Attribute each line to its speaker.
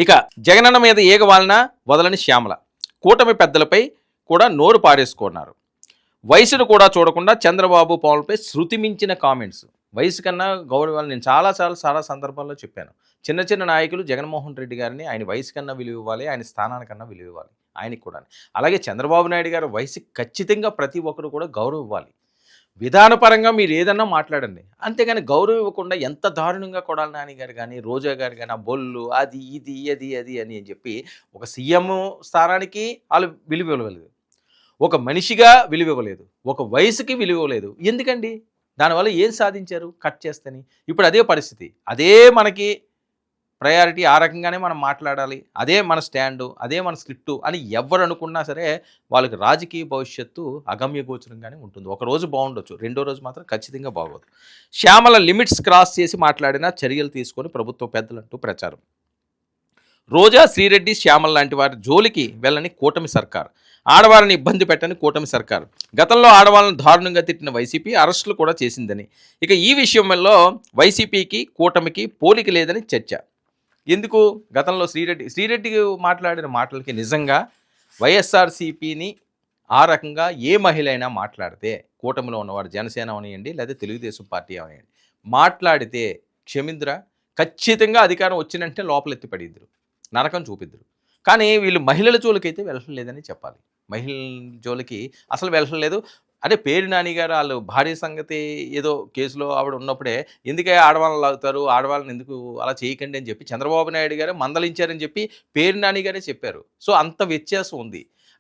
Speaker 1: ఇక జగనన్న మీద ఈగ వాలిన వదలని శ్యామల కూటమి పెద్దలపై కూడా నోరు పారేసుకున్నారు. వయసును కూడా చూడకుండా చంద్రబాబు పవన్పై శృతి మించిన కామెంట్స్. వయసు కన్నా గౌరవాలు నేను చాలా సందర్భాల్లో చెప్పాను. చిన్న చిన్న నాయకులు జగన్మోహన్ రెడ్డి గారిని ఆయన వయసు కన్నా విలువ ఇవ్వాలి, ఆయన స్థానానికన్నా విలువ ఇవ్వాలి ఆయనకి కూడా. అలాగే చంద్రబాబు నాయుడు గారు వయసుకి ఖచ్చితంగా ప్రతి ఒక్కరు కూడా గౌరవం ఇవ్వాలి. విధానపరంగా మీరు ఏదన్నా మాట్లాడండి, అంతేగాని గౌరవం ఇవ్వకుండా ఎంత దారుణంగా కొడాలి నాని గారు కానీ, రోజా గారు కానీ, ఆ బొల్లు అది ఇది అది అని చెప్పి ఒక సీఎం స్థానానికి వాళ్ళు విలువ ఇవ్వలేదు, ఒక మనిషిగా విలువ ఇవ్వలేదు, ఒక వయసుకి విలువ ఇవ్వలేదు. ఎందుకండి? దానివల్ల ఏం సాధించారు కట్ చేస్తేని? ఇప్పుడు అదే పరిస్థితి, అదే మనకి ప్రయారిటీ, ఆ రకంగానే మనం మాట్లాడాలి, అదే మన స్టాండు, అదే మన స్క్రిప్టు అని ఎవరు అనుకున్నా సరే వాళ్ళకి రాజకీయ భవిష్యత్తు అగమ్యగోచరంగానే ఉంటుంది. ఒక రోజు బాగుండొచ్చు, రెండో రోజు మాత్రం ఖచ్చితంగా బాగోదు. శ్యామల లిమిట్స్ క్రాస్ చేసి మాట్లాడినా చర్యలు తీసుకొని ప్రభుత్వ పెద్దలంటూ ప్రచారం. రోజా, శ్రీరెడ్డి, శ్యామల లాంటి వారి జోలికి వెళ్ళని కూటమి సర్కార్, ఆడవారిని ఇబ్బంది పెట్టని కూటమి సర్కార్, గతంలో ఆడవాళ్ళను దారుణంగా తిట్టిన వైసీపీ అరెస్టులు కూడా చేసిందని. ఇక ఈ విషయంలో వైసీపీకి కూటమికి పోలిక లేదని చర్చ. ఎందుకు? గతంలో శ్రీరెడ్డి మాట్లాడిన మాటలకి నిజంగా వైఎస్ఆర్సీపీని ఆ రకంగా ఏ మహిళ అయినా మాట్లాడితే, కూటమిలో ఉన్నవాడు జనసేన అవనియండి లేదా తెలుగుదేశం పార్టీ అవనియండి, మాట్లాడితే క్షమింద్రా, ఖచ్చితంగా అధికారం వచ్చినంటే లోపల ఎత్తిపడిద్దరు, నరకం చూపిద్దరు. కానీ వీళ్ళు మహిళల జోలికైతే వెళ్ళలేదని చెప్పాలి. మహిళల జోలికి అసలు వెళ్ళలేదు. అదే పేరు నాని గారు వాళ్ళు భార్య సంగతి ఏదో కేసులో ఆవిడ ఉన్నప్పుడే ఎందుకే ఆడవాళ్ళని లాగుతారు, ఆడవాళ్ళని ఎందుకు అలా చేయకండి అని చెప్పి చంద్రబాబు నాయుడు గారు మందలించారని చెప్పి పేరు నాని గారే చెప్పారు. సో అంత వ్యత్యాసం ఉంది.